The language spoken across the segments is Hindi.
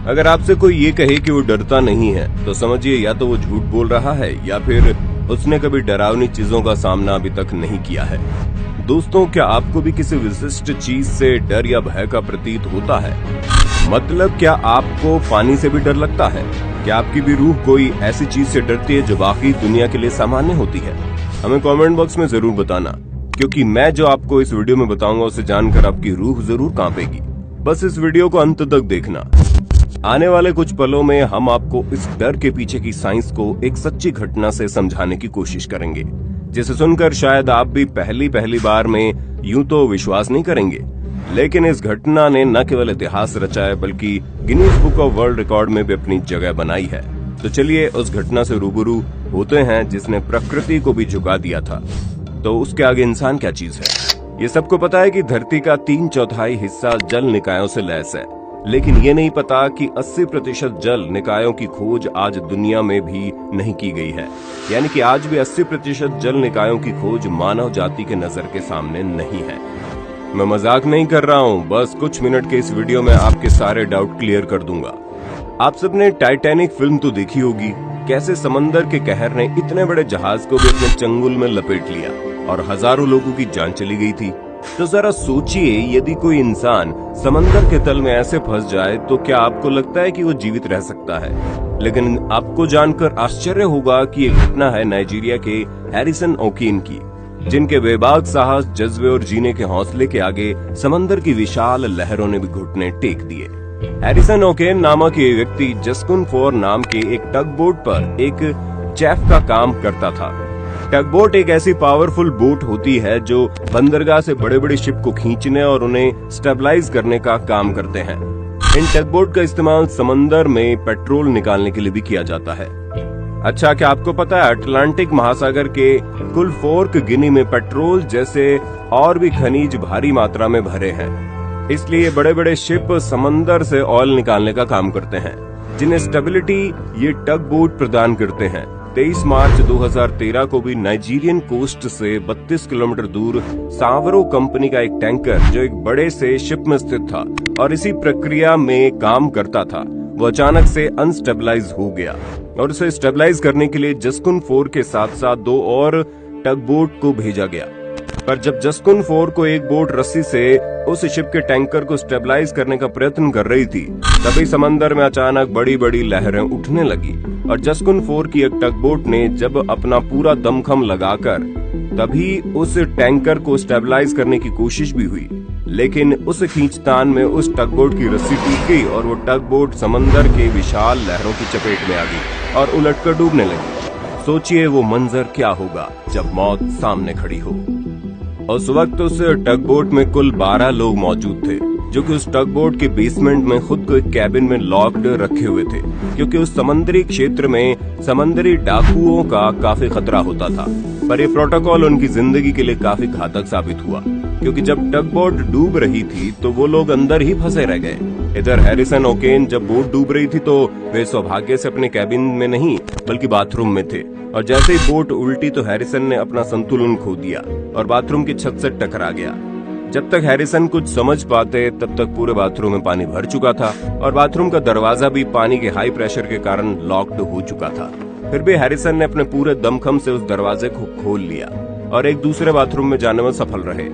अगर आपसे कोई ये कहे कि वो डरता नहीं है तो समझिए या तो वो झूठ बोल रहा है या फिर उसने कभी डरावनी चीजों का सामना अभी तक नहीं किया है। दोस्तों, क्या आपको भी किसी विशिष्ट चीज से डर या भय का प्रतीत होता है? मतलब क्या आपको पानी से भी डर लगता है? क्या आपकी भी रूह कोई ऐसी चीज से डरती है जो बाकी दुनिया के लिए सामान्य होती है? हमें कमेंट बॉक्स में जरूर बताना, क्योंकि मैं जो आपको इस वीडियो में बताऊंगा उसे जानकर आपकी रूह जरूर कांपेगी। बस इस वीडियो को अंत तक देखना। आने वाले कुछ पलों में हम आपको इस डर के पीछे की साइंस को एक सच्ची घटना से समझाने की कोशिश करेंगे, जिसे सुनकर शायद आप भी पहली बार में यूं तो विश्वास नहीं करेंगे, लेकिन इस घटना ने न केवल इतिहास रचा है बल्कि Guinness book of world record में भी अपनी जगह बनाई है। तो चलिए उस घटना से रूबरू होते हैं जिसने प्रकृति को भी झुका दिया था। तो उसके आगे इंसान क्या चीज है? ये सबको पता है कि धरती का 3/4 हिस्सा जल निकायों से लैस है, लेकिन ये नहीं पता कि 80% जल निकायों की खोज आज दुनिया में भी नहीं की गई है। यानी कि आज भी 80% जल निकायों की खोज मानव जाति के नजर के सामने नहीं है। मैं मजाक नहीं कर रहा हूँ, बस कुछ मिनट के इस वीडियो में आपके सारे डाउट क्लियर कर दूंगा। आप सबने टाइटैनिक फिल्म तो देखी होगी, कैसे समंदर के कहर ने इतने बड़े जहाज को भी अपने चंगुल में लपेट लिया और हजारों लोगों की जान चली गई थी। तो जरा सोचिए, यदि कोई इंसान समंदर के तल में ऐसे फंस जाए तो क्या आपको लगता है कि वो जीवित रह सकता है? लेकिन आपको जानकर आश्चर्य होगा कि ये घटना है नाइजीरिया के हैरिसन ओकीन की, जिनके बेबाक साहस, जज्बे और जीने के हौसले के आगे समंदर की विशाल लहरों ने भी घुटने टेक दिए। हैरिसन ओकेन नामक ये व्यक्ति जस्कुन 4 नाम के एक टग बोट पर एक चेफ का काम करता था। टग बोट एक ऐसी पावरफुल बोट होती है जो बंदरगाह से बड़े बड़े शिप को खींचने और उन्हें स्टेबलाइज करने का काम करते हैं। इन टग बोट का इस्तेमाल समंदर में पेट्रोल निकालने के लिए भी किया जाता है। अच्छा, क्या आपको पता है अटलांटिक महासागर के कुल फोर्क गिनी में पेट्रोल जैसे और भी खनिज भारी मात्रा में भरे हैं। इसलिए बड़े बड़े शिप समंदर से ऑयल निकालने का काम करते हैं, जिन्हें स्टेबिलिटी ये टग बोट प्रदान करते हैं। 23 मार्च 2013 को भी नाइजीरियन कोस्ट से 32 किलोमीटर दूर सावरो कंपनी का एक टैंकर, जो एक बड़े से शिप में स्थित था और इसी प्रक्रिया में काम करता था, वो अचानक से अनस्टेबलाइज हो गया और उसे स्टेबलाइज करने के लिए जस्कुन 4 के साथ साथ 2 और टग बोट को भेजा गया। पर जब जस्कुन 4 को एक बोट रस्सी से उस शिप के टैंकर को स्टेबलाइज करने का प्रयत्न कर रही थी, तभी समंदर में अचानक बड़ी बड़ी लहरें उठने लगी और जस्कुन 4 की एक टग बोट ने जब अपना पूरा दमखम लगाकर तभी उस टैंकर को स्टेबलाइज करने की कोशिश भी हुई, लेकिन उस खींचतान में उस टग बोट की रस्सी टूट गई और वो टग बोट समंदर के विशाल लहरों की चपेट में आ गई और उलटकर डूबने लगी। सोचिए वो मंजर क्या होगा जब मौत सामने खड़ी हो। उस वक्त उस टग बोट में कुल 12 लोग मौजूद थे, जो कि उस टग बोट के बेसमेंट में खुद को एक कैबिन में लॉक्ड रखे हुए थे, क्योंकि उस समुद्री क्षेत्र में समुद्री डाकुओं का काफी खतरा होता था। पर ये प्रोटोकॉल उनकी जिंदगी के लिए काफी घातक साबित हुआ, क्योंकि जब टग बोट डूब रही थी तो वो लोग अंदर ही फंसे रह गए। इधर हैरिसन ओकेन जब बोट डूब रही थी तो वे सौभाग्य से अपने कैबिन में नहीं बल्कि बाथरूम में थे, और जैसे ही बोट उल्टी तो हैरिसन ने अपना संतुलन खो दिया और बाथरूम की छत से टकरा गया। जब तक हैरिसन कुछ समझ पाते तब तक पूरे बाथरूम में पानी भर चुका था और बाथरूम का दरवाजा भी पानी के हाई प्रेशर के कारण लॉक्ड हो चुका था। फिर भी हैरिसन ने अपने पूरे दमखम से उस दरवाजे को खोल लिया और एक दूसरे बाथरूम में जाने में सफल रहे,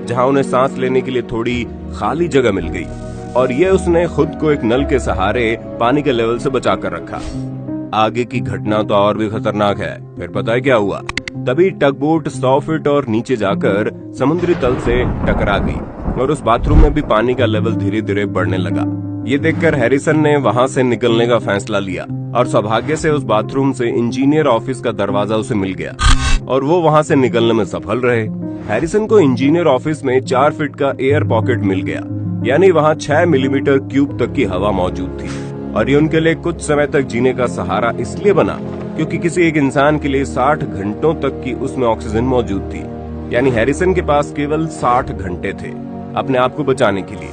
जहां उन्हें सांस लेने के लिए थोड़ी खाली जगह मिल गई, और ये उसने खुद को एक नल के सहारे पानी के लेवल से बचा कर रखा। आगे की घटना तो और भी खतरनाक है। फिर पता है क्या हुआ? तभी टग बोट 100 फीट और नीचे जाकर समुद्री तल से टकरा गई और उस बाथरूम में भी पानी का लेवल धीरे धीरे बढ़ने लगा। ये देखकर हैरिसन ने वहां से निकलने का फैसला लिया और सौभाग्य से उस बाथरूम से इंजीनियर ऑफिस का दरवाजा उसे मिल गया और वो वहां से निकलने में सफल रहे। हैरिसन को इंजीनियर ऑफिस में 4 फीट का एयर पॉकेट मिल गया, यानी वहां 6 मिलीमीटर क्यूब तक की हवा मौजूद थी, और ये उनके लिए कुछ समय तक जीने का सहारा इसलिए बना क्योंकि किसी एक इंसान के लिए 60 घंटों तक की उसमें ऑक्सीजन मौजूद थी। यानी हैरिसन के पास केवल 60 घंटे थे अपने आप को बचाने के लिए,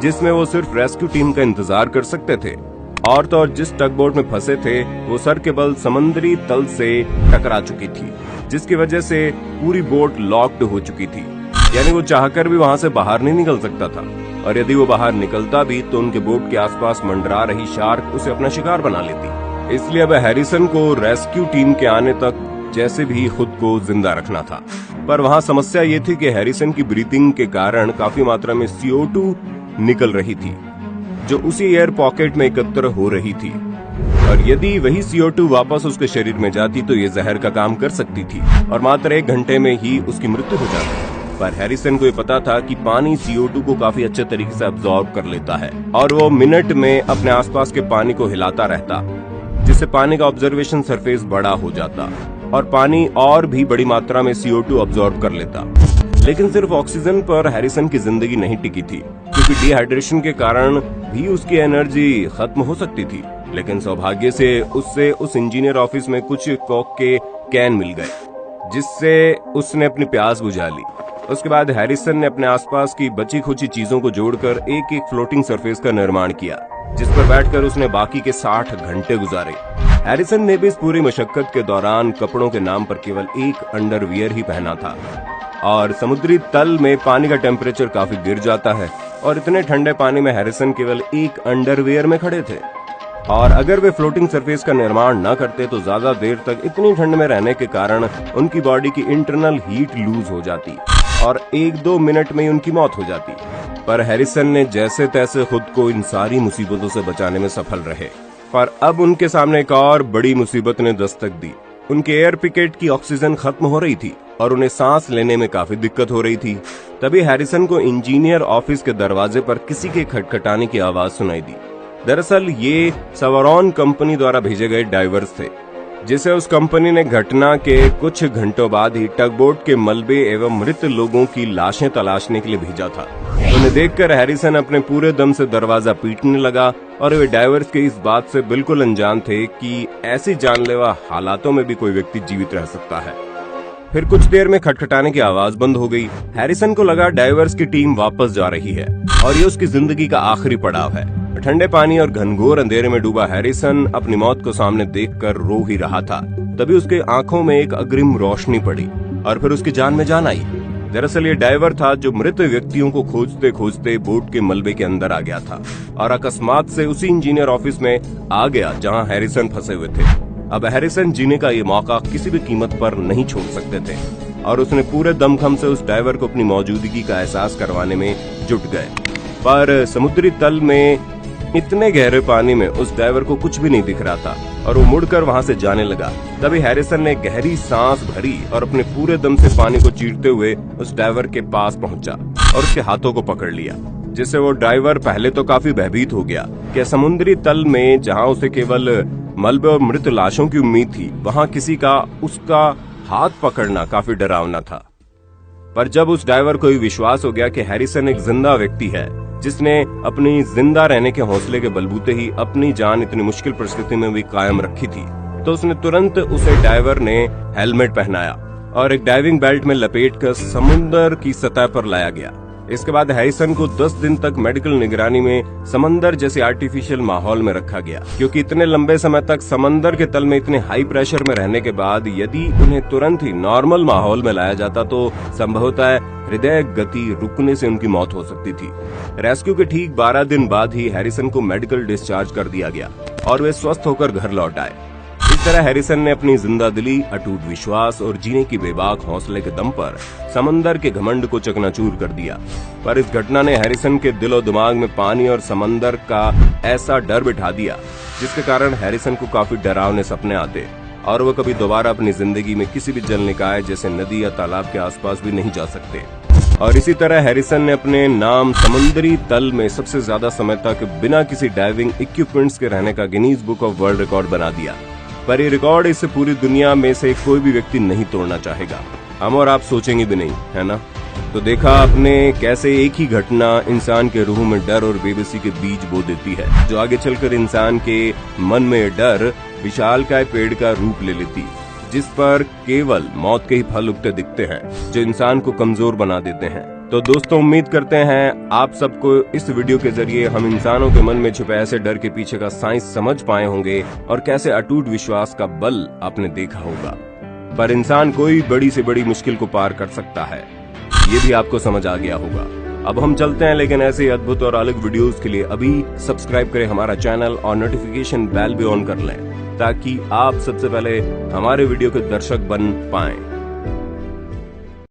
जिसमें वो सिर्फ रेस्क्यू टीम का इंतजार कर सकते थे। और तो और जिस टग बोट में फंसे थे वो सर के बल समुद्री तल से टकरा चुकी थी, जिसकी वजह से पूरी बोट लॉक्ड हो चुकी थी, यानी वो चाहकर भी वहां से बाहर नहीं निकल सकता था। और यदि वो बाहर निकलता भी तो उनके बोट के आसपास मंडरा रही शार्क उसे अपना शिकार बना लेती। इसलिए अब हैरिसन को रेस्क्यू टीम के आने तक जैसे भी खुद को जिंदा रखना था। पर वहाँ समस्या ये थी कि हैरिसन की ब्रीथिंग के कारण काफी मात्रा में CO2 निकल रही थी, जो उसी एयर पॉकेट में एकत्र हो रही थी, और यदि वही CO2 वापस उसके शरीर में जाती तो ये जहर का काम कर सकती थी और मात्र 1 घंटे में ही उसकी मृत्यु हो जाती। पर हैरिसन को ये पता था कि पानी CO2 को काफी अच्छे तरीके से अब्सॉर्ब कर लेता है और वो मिनट में अपने आसपास के पानी को हिलाता रहता, जिससे पानी का ऑब्जर्वेशन सरफेस बड़ा हो जाता और पानी और भी बड़ी मात्रा में CO2 अब्सॉर्ब कर लेता। लेकिन सिर्फ ऑक्सीजन पर हैरिसन की जिंदगी नहीं टिकी थी, क्योंकि डिहाइड्रेशन के कारण भी उसकी एनर्जी खत्म हो सकती थी। लेकिन सौभाग्य से उससे उस इंजीनियर ऑफिस में कुछ कोक के कैन मिल गए, जिससे उसने अपनी प्यास बुझा ली। उसके बाद हैरिसन ने अपने आसपास की बची खुची चीजों को जोड़कर एक एक फ्लोटिंग सरफेस का निर्माण किया, जिस पर बैठकर उसने बाकी के 60 घंटे गुजारे। हैरिसन ने भी इस पूरी मशक्कत के दौरान कपड़ों के नाम पर केवल एक अंडरवियर ही पहना था, और समुद्री तल में पानी का टेम्परेचर काफी गिर जाता है और इतने ठंडे पानी में हैरिसन केवल एक अंडरवियर में खड़े थे। और अगर वे फ्लोटिंग सरफेस का निर्माण न करते तो ज्यादा देर तक इतनी ठंड में रहने के कारण उनकी बॉडी की इंटरनल हीट लूज हो जाती और 1-2 मिनट में ही उनकी मौत हो जाती। पर हैरिसन ने जैसे तैसे खुद को इन सारी मुसीबतों से बचाने में सफल रहे। पर अब उनके सामने एक और बड़ी मुसीबत ने दस्तक दी। उनके एयर पिकेट की ऑक्सीजन खत्म हो रही थी और उन्हें सांस लेने में काफी दिक्कत हो रही थी। तभी हैरिसन को इंजीनियर ऑफिस के दरवाजे पर किसी के खटखटाने की आवाज सुनाई दी। दरअसल ये सवरॉन कंपनी द्वारा भेजे गए डाइवर्स थे, जिसे उस कंपनी ने घटना के कुछ घंटों बाद ही टगबोट के मलबे एवं मृत लोगों की लाशें तलाशने के लिए भेजा था। उन्हें देखकर हैरिसन अपने पूरे दम से दरवाजा पीटने लगा और वे डाइवर्स के इस बात से बिल्कुल अनजान थे कि ऐसी जानलेवा हालातों में भी कोई व्यक्ति जीवित रह सकता है। फिर कुछ देर में खटखटाने की आवाज बंद हो गई। हैरिसन को लगा डाइवर्स की टीम वापस जा रही है और ये उसकी जिंदगी का आखिरी पड़ाव है। ठंडे पानी और घनघोर अंधेरे में डूबा हैरिसन अपनी मौत को सामने देखकर रो ही रहा था। तभी उसके आंखों में एक अग्रिम रोशनी पड़ी और फिर उसकी जान में जान आई। दरअसल ये डाइवर था जो मृत व्यक्तियों को खोजते खोजते बोट के मलबे के अंदर आ गया था और अकस्मात से उसी इंजीनियर ऑफिस में आ गया जहां हैरिसन फंसे हुए थे। अब हैरिसन जीने का ये मौका किसी भी कीमत पर नहीं छोड़ सकते थे और उसने पूरे दमखम से उस डाइवर को अपनी मौजूदगी का एहसास करवाने में जुट गए। पर समुद्री तल में इतने गहरे पानी में उस डाइवर को कुछ भी नहीं दिख रहा था और वो मुड़कर वहां से जाने लगा। तभी हैरिसन ने गहरी सांस भरी और अपने पूरे दम से पानी को चीरते हुए उस डाइवर के पास पहुंचा और उसके हाथों को पकड़ लिया, जिससे वो डाइवर पहले तो काफी भयभीत हो गया कि समुद्री तल में जहां उसे केवल मलबे और मृत लाशों की उम्मीद थी, वहां किसी का उसका हाथ पकड़ना काफी डरावना था। पर जब उस डाइवर को विश्वास हो गया कि हैरिसन एक जिंदा व्यक्ति है जिसने अपनी जिंदा रहने के हौसले के बलबूते ही अपनी जान इतनी मुश्किल परिस्थिति में भी कायम रखी थी, तो उसने तुरंत उसे डाइवर ने हेलमेट पहनाया और एक डाइविंग बेल्ट में लपेटकर समुद्र की सतह पर लाया गया। इसके बाद हैरिसन को 10 दिन तक मेडिकल निगरानी में समंदर जैसे आर्टिफिशियल माहौल में रखा गया, क्योंकि इतने लंबे समय तक समंदर के तल में इतने हाई प्रेशर में रहने के बाद यदि उन्हें तुरंत ही नॉर्मल माहौल में लाया जाता तो संभवतः हृदय गति रुकने से उनकी मौत हो सकती थी। रेस्क्यू के ठीक 12 दिन बाद ही हैरिसन को मेडिकल डिस्चार्ज कर दिया गया और वे स्वस्थ होकर घर लौट आए। इस तरह हैरिसन ने अपनी जिंदादिली, अटूट विश्वास और जीने की बेबाक हौसले के दम पर समंदर के घमंड को चकनाचूर कर दिया। पर इस घटना ने हैरिसन के दिलो दिमाग में पानी और समंदर का ऐसा डर बिठा दिया जिसके कारण हैरिसन को काफी डरावने सपने आते और वो कभी दोबारा अपनी जिंदगी में किसी भी जल निकाय जैसे नदी या तालाब के आसपास भी नहीं जा सकते। और इसी तरह हैरिसन ने अपने नाम समुद्री तल में सबसे ज्यादा समय तक बिना किसी डाइविंग इक्विपमेंट्स के रहने का Guinness book of world record बना दिया। पर ये रिकॉर्ड इसे पूरी दुनिया में से कोई भी व्यक्ति नहीं तोड़ना चाहेगा। हम और आप सोचेंगे भी नहीं, है ना? तो देखा आपने कैसे एक ही घटना इंसान के रूह में डर और बेबसी के बीज बो देती है, जो आगे चलकर इंसान के मन में डर विशालकाय पेड़ का रूप ले लेती, जिस पर केवल मौत के ही फल उगते दिखते हैं, जो इंसान को कमजोर बना देते हैं। तो दोस्तों, उम्मीद करते हैं आप सबको इस वीडियो के जरिए हम इंसानों के मन में छुपे ऐसे डर के पीछे का साइंस समझ पाए होंगे और कैसे अटूट विश्वास का बल आपने देखा होगा। पर इंसान कोई बड़ी से बड़ी मुश्किल को पार कर सकता है, ये भी आपको समझ आ गया होगा। अब हम चलते हैं, लेकिन ऐसे ही अद्भुत और अलग वीडियोस के लिए अभी सब्सक्राइब करें हमारा चैनल और नोटिफिकेशन बेल भी ऑन कर लें, ताकि आप सबसे पहले हमारे वीडियो के दर्शक बन पाएं।